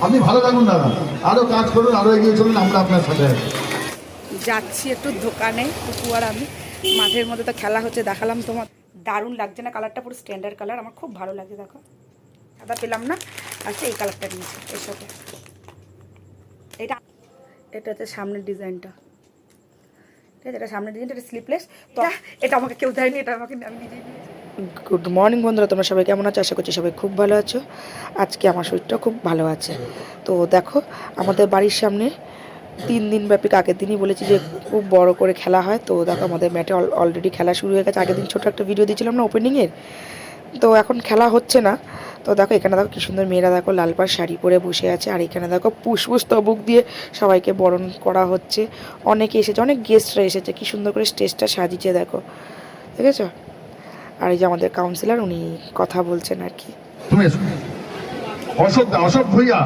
আপনি ভালো থাকুন দাদা, আরো কাজ করুন, আরো এগিয়ে চলুন, আমরা আপনার সাথে আছি। যাচ্ছি একটু দোকানে, পুকু আর আমি। মাঠের মধ্যে তো খেলা হচ্ছে, দেখালাম তোমার। দারুণ লাগছে না কালারটা? পুরো স্ট্যান্ডার্ড কালার, আমার খুব ভালো লাগছে। দেখো সাদা পেলাম না, আচ্ছা এই কালারটা নিয়েছি এর সাথে। এটা এটা হচ্ছে সামনের ডিজাইনটা, ঠিক আছে? এটা সামনের ডিজাইনটা, এটা স্লিপলেস। তো এটা আমাকে কেউ দেয়নি, এটা আমাকে আমি নিজেই নিয়েছি। গুড মর্নিং বন্ধুরা, তোমরা সবাই কেমন আছো? আশা করছি সবাই খুব ভালো আছো। আজকে আমার শরীরটা খুব ভালো আছে। তো দেখো আমাদের বাড়ির সামনে 3 দিন ব্যাপী, আগের দিনই বলেছি যে খুব বড় করে খেলা হয়। তো দেখো আমাদের ম্যাটে অলরেডি খেলা শুরু হয়ে গেছে। আগের দিন ছোটো একটা ভিডিও দিয়েছিলাম না ওপেনিংয়ের, তো এখন খেলা হচ্ছে না। তো দেখো এখানে দেখো কি সুন্দর মেয়েরা দেখো লাল পাড় শাড়ি পরে বসে আছে। আর এখানে দেখো পুষ্পস্তবক দিয়ে সবাইকে বরণ করা হচ্ছে। অনেকে এসেছে, অনেক গেস্টরা এসেছে, কি সুন্দর করে স্টেজটা সাজিয়েছে দেখো, ঠিক আছে? আর এই যে আমাদের কাউন্সিলর, উনি কথা বলছেন আর কি। তুমি এসো, অশোক দা, অশোক ভুইয়া,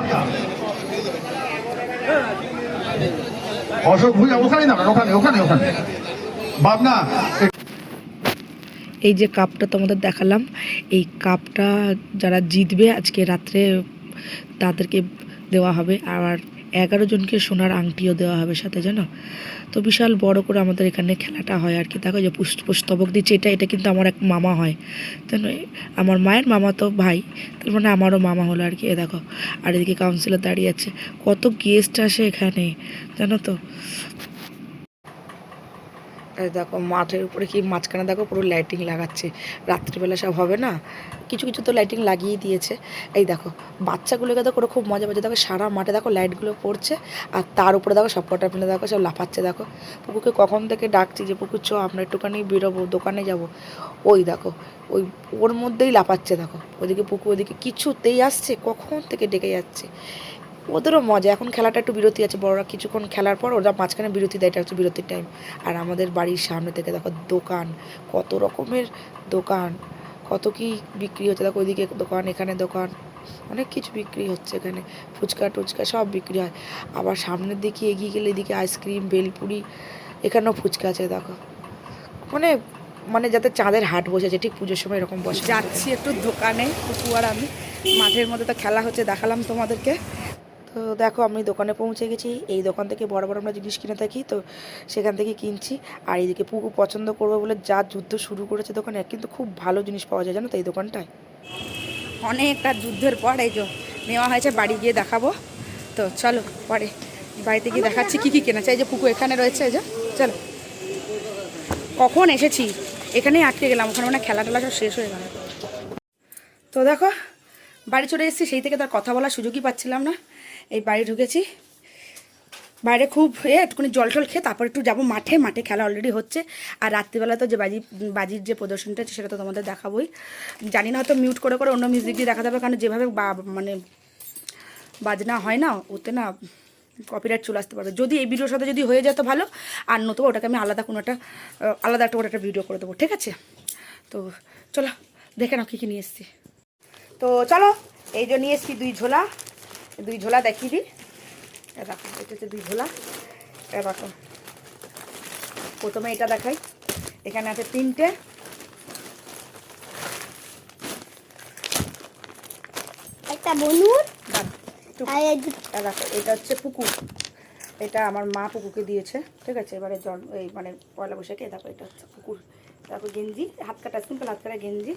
অশোক ভুইয়া ওখানে না, ওখানে ওখানে ওখানে ভাবনা। এই যে কাপটা তোমাদের দেখালাম, এই কাপটা যারা জিতবে আজকে রাত্রে তাদেরকে দেওয়া হবে। আর 11 জনকে সোনার আংটিও দেওয়া হবে সাথে, জানো? তো বিশাল বড় করে আমাদের এখানে খেলাটা হয় আর কি। দেখো যে পুষ্পস্তবক দিচ্ছে, এটা কিন্তু আমার এক মামা হয়, জানো? আমার মায়ের মামা তো ভাই, তার মানে আমারও মামা হলো আর কি। এ দেখো, আর এদিকে কাউন্সিলর দাঁড়িয়ে আছে। কত গেস্ট আসে এখানে, জানো তো? দেখো মাঠের উপরে কি মাঝখানে দেখো পুরো লাইটিং লাগাচ্ছে। রাত্রিবেলা সব হবে না, কিছু কিছু তো লাইটিং লাগিয়ে দিয়েছে। এই দেখো বাচ্চাগুলোকে দেখো খুব মজা পাচ্ছে। দেখো সারা মাঠে দেখো লাইটগুলো পড়ছে, আর তার উপরে দেখো সব কটা মিলে দেখো সব লাফাচ্ছে। দেখো পুকুকে কখন থেকে ডাকছি যে পুকুর চ আমরা একটুখানি বেরোবো, দোকানে যাব। ওই দেখো ওই ওর মধ্যেই লাফাচ্ছে। দেখো ওইদিকে পুকু, ওইদিকে কিছুতেই আসছে, কখন থেকে ডেকে যাচ্ছে। ওদেরও মজা। এখন খেলাটা একটু বিরতি আছে, বড়রা কিছুক্ষণ খেলার পর ওরা মাঝখানে বিরতি দেয়, এটা হচ্ছে বিরতির টাইম। আর আমাদের বাড়ির সামনে থেকে দেখো দোকান, কত রকমের দোকান, কত কি বিক্রি হচ্ছে। দেখো ওইদিকে দোকান, এখানে দোকান, অনেক কিছু বিক্রি হচ্ছে এখানে। ফুচকা টুচকা সব বিক্রি হয়। আবার সামনের দিকে এগিয়ে গেলে এদিকে আইসক্রিম, বেলপুরি, এখানেও ফুচকা আছে দেখো। মানে মানে যাতে চাঁদের হাট বসেছে, ঠিক পুজোর সময় এরকম বসে। যাচ্ছি একটু দোকানে, পুকু আর আমি। মাঠের মধ্যে তো খেলা হচ্ছে, দেখালাম তোমাদেরকে। তো দেখো আমি দোকানে পৌঁছে গেছি। এই দোকান থেকে বড় বড় আমরা জিনিস কিনে থাকি, তো সেখান থেকে কিনছি। আর এইদিকে পুকু পছন্দ করবে বলে যা যুদ্ধ শুরু করেছে দোকানে, কিন্তু খুব ভালো জিনিস পাওয়া যায়, জানো তো এই দোকানটায়। অনেকটা যুদ্ধের পর এই যে নেওয়া হয়েছে, বাড়ি গিয়ে দেখাবো। তো চলো পরে বাড়িতে গিয়ে দেখাচ্ছি কী কী কেনা চাই। যে পুকু এখানে রয়েছে, এই যে চলো। কখন এসেছি, এখানেই আটকে গেলাম, ওখানে মানে খেলা টেলা সব শেষ হয়ে গেল। তো দেখো বাড়ি চলে এসেছি, সেই থেকে তার কথা বলার সুযোগই পাচ্ছিলাম না। এই বাড়ি ঢুকেছি, বাইরে খুব একটুখানি জল টল খেয়ে তারপর একটু যাবো মাঠে। মাঠে খেলা অলরেডি হচ্ছে। আর রাত্রিবেলা তো যে বাজির যে প্রদর্শনটা আছে সেটা তো তোমাদের দেখাবোই। জানি না হয়তো মিউট করে করে অন্য মিউজিক দিয়ে দেখাতে হবে, কারণ যেভাবে মানে বাজনা হয় না, ওতে না কপিরাইট চলে আসতে পারবে। যদি এই ভিডিওর সাথে যদি হয়ে যায় তো ভালো, আর নতুবা ওটাকে আমি আলাদা কোনো একটা একটা ভিডিও করে দেবো, ঠিক আছে? তো চলো দেখে নাও কী কী নিয়ে এসেছি। তো চলো, এই যে নিয়ে এসেছি 2 ঝোলা। 2 ঝোলা দেখিয়ে দিই। দেখো এটা হচ্ছে 2 ঝোলা। দেখো প্রথমে এটা দেখাই, এখানে আছে 3টে। একটা বনুর দেখো এটা হচ্ছে পুকু, এটা আমার মা পুকুকে দিয়েছে, ঠিক আছে? এবারে এই মানে পয়লা বৈশাখে। দেখো এটা হচ্ছে পুকুর। দেখো গেঞ্জি, হাত কাটা, সিম্পল হাত কাটা গেঞ্জি,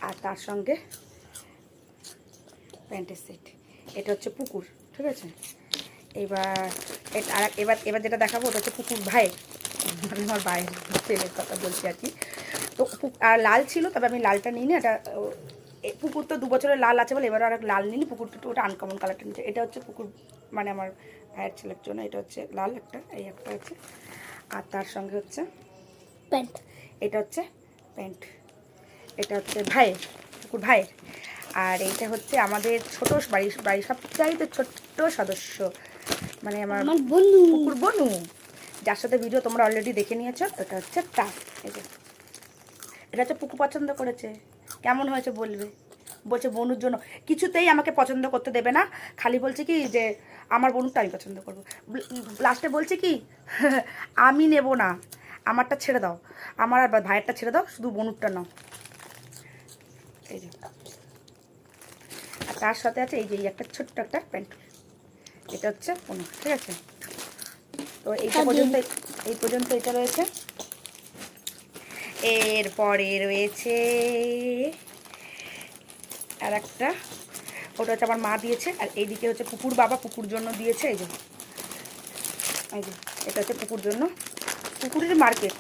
আর তার সঙ্গে প্যান্টের সেট। এটা হচ্ছে পুকুর, ঠিক আছে? এবার এবার যেটা দেখাবো ওটা হচ্ছে পুকুর ভাইয়ের, মানে আমার ভাইয়ের ছেলের কথা বলছি আর কি। তো আর লাল ছিল, তবে আমি লালটা নিই না। এটা পুকুর তো 2 বছরের লাল আছে বলে এবার আর লাল নিই। পুকুরটা একটু ওটা আনকমন কালারটা নিচ্ছে। এটা হচ্ছে পুকুর মানে আমার ভাইয়ের ছেলের জন্য। এটা হচ্ছে লাল একটা, এই একটা আছে। আর তার সঙ্গে হচ্ছে প্যান্ট, এটা হচ্ছে প্যান্ট। এটা হচ্ছে ভাইয়ের, পুকুর ভাইয়ের। আর এইটা হচ্ছে আমাদের ছোটো বাড়ির সবচাইতে ছোট্ট সদস্য, মানে আমার বনু, পুকুর বনু, যার সাথে ভিডিও তোমরা অলরেডি দেখে নিয়েছো। এটা হচ্ছে তার, এই যে এটা হচ্ছে পুকু পছন্দ করেছে। কেমন হয়েছে বলবে? বলছে বনুর জন্য। কিছুতেই আমাকে পছন্দ করতে দেবে না, খালি বলছে কি যে আমার বনুরটা আমি পছন্দ করবো। লাস্টে বলছে কি আমি নেব না, আমারটা ছেড়ে দাও, আমার আর ভাইয়েরটা ছেড়ে দাও, শুধু বনুরটা নাও। এই যে, আর তার সাথে আছে এই যে একটা ছোট্ট একটা প্যান্ট, এটা হচ্ছে 15, ঠিক আছে। তো এই পর্যন্ত এটা রয়েছে। এরপরে রয়েছে আর একটা, ওটা হচ্ছে আমার মা দিয়েছে। আর এইদিকে হচ্ছে পুকুর বাবা পুকুর জন্য দিয়েছে। এই যে এটা হচ্ছে পুকুর জন্য, পুকুর মার্কেট।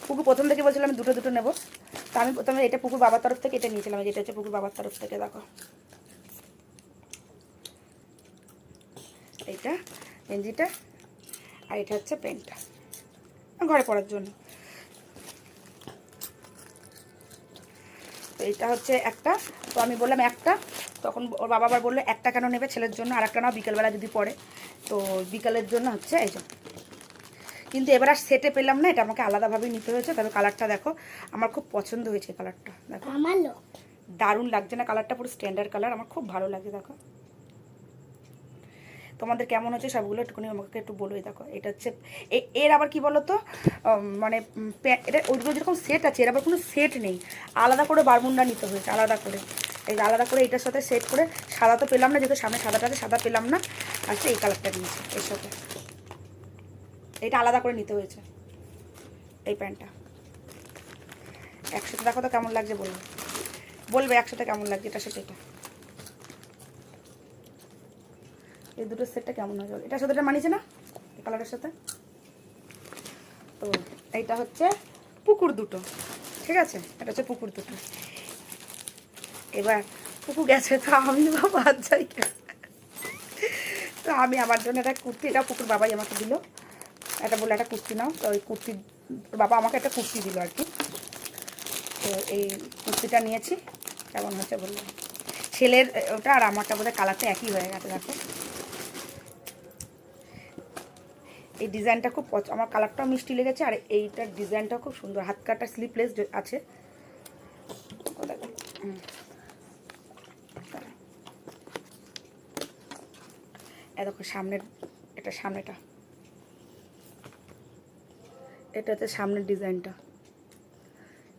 পুকুর প্রথম থেকে বলছিলাম আমি দুটো নেবো, তো আমি প্রথমে এটা পুকুর বাবার তরফ থেকে এটা নিয়েছিলাম। যেটা হচ্ছে পুকুর বাবার তরফ থেকে, দেখো এইটা গেঞ্জিটা, আর এটা হচ্ছে প্যান্টটা ঘরে পরার জন্য। তো এটা হচ্ছে একটা, তো আমি বললাম একটা, তখন ওর বাবা আবার বললো একটা কেন নেবে ছেলের জন্য, আর একটা নাও বিকেলবেলা যদি পড়ে। তো বিকালের জন্য হচ্ছে এই যে। কিন্তু এবার আর সেটে পেলাম না, এটা আমাকে আলাদাভাবেই নিতে হয়েছে। তবে কালারটা দেখো আমার খুব পছন্দ হয়েছে, কালারটা দেখো দারুণ লাগছে না কালারটা, পুরো স্ট্যান্ডার্ড কালার, আমার খুব ভালো লাগে। দেখো তোমাদের কেমন হচ্ছে সবগুলো একটুখানি আমাকে একটু বলোই। দেখো এটা হচ্ছে এর আবার কি বলো তো, মানে এটা ওইগুলো যেরকম সেট আছে, এর আবার কোনো সেট নেই, আলাদা করে বারমুন্ডা নিতে হয়েছে, আলাদা করে। এই আলাদা করে এটার সাথে সেট করে, সাদা তো পেলাম না, যেহেতু সামনে সাদাটা আছে, সাদা পেলাম না, আচ্ছা এই কালারটা নিয়েছি এর সাথে। এটা আলাদা করে নিতে হয়েছে এই প্যান্টটা। একসাথে দেখো তো কেমন লাগছে, বলবে একসাথে কেমন লাগছে এটার সাথে এটা। এই দুটো সেটটা কেমন হয়ে যাবে, এটার সাথে এটা মানিয়েছে না এই কালারের সাথে। তো এইটা হচ্ছে পুকুর দুটো, ঠিক আছে, এটা হচ্ছে পুকুর দুটো। এবার পুকুর গেছে, তো আমি বাদ যাই। তো আমি আমার জন্য একটা কুর্তি, এটা পুকুর বাবাই আমাকে দিল, এটা বলে একটা কুর্তি নাও। তো ওই কুর্তি বাবা আমাকে একটা কুর্তি দিল আর কি। তো এই কুর্তিটা নিয়েছি, কেমন হচ্ছে বললাম। ছেলের ওটা আর আমারটা বোধহয় কালারটা একই হয়ে গেছে। দেখো এই ডিজাইনটা খুব আমার কালারটাও মিষ্টি লেগেছে, আর এইটার ডিজাইনটাও খুব সুন্দর, হাত কাটা স্লিপলেস আছে। দেখো সামনের, এটা সামনেটা, এটা হচ্ছে সামনের ডিজাইনটা,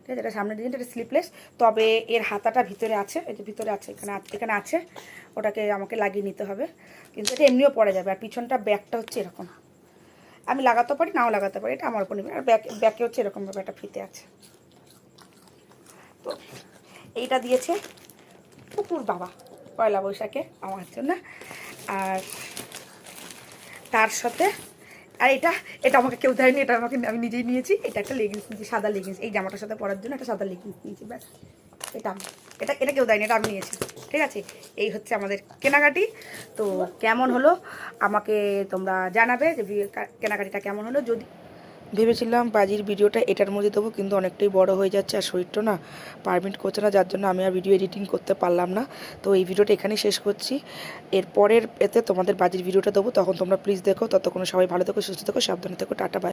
ঠিক আছে। এটা সামনের ডিজাইনটা, এটা স্লিপলেস, তবে এর হাতাটা ভিতরে আছে, এই যে ভিতরে আছে, এখানে আছে, ওটাকে আমাকে লাগিয়ে নিতে হবে। কিন্তু এটা এমনিও পরা যাবে। আর পিছনটা ব্যাকটা হচ্ছে এরকম, আমি লাগাতে পারি নাও লাগাতে পারি, এটা আমার উপর নিবে। আর ব্যাকে হচ্ছে এরকমভাবে একটা ফিতে আছে। তো এইটা দিয়েছে পুকুর বাবা পয়লা বৈশাখে আমার জন্য। আর তার সাথে, আর এটা আমাকে কেউ দেয়নি, এটা আমি নিজেই নিয়েছি। এটা একটা লেগিংস নিয়েছি, সাদা লেগিংস, এই জামাটার সাথে পরার জন্য একটা সাদা লেগিংস নিয়েছি, ব্যাস। এটা কেউ দেয়নি, এটা আমি নিয়েছি, ঠিক আছে। এই হচ্ছে আমাদের কেনাকাটি। তো কেমন হলো আমাকে তোমরা জানাবে যে কেনাকাটিটা কেমন হলো। যদি ভেবেছিলাম বাজির ভিডিওটা এটার মধ্যে দেবো, কিন্তু অনেকটাই বড় হয়ে যাচ্ছে, আর শরীরটা না পারমিট করছে না, যার জন্য আমি আর ভিডিও এডিটিং করতে পারলাম না। তো এই ভিডিওটা এখানেই শেষ করছি। এরপরের এতে তোমাদের বাজির ভিডিওটা দেবো, তখন তোমরা প্লিজ দেখো। ততক্ষণ সবাই ভালো থেকো, সুস্থ থেকো, সাবধানে থেকো, টাটা বাই।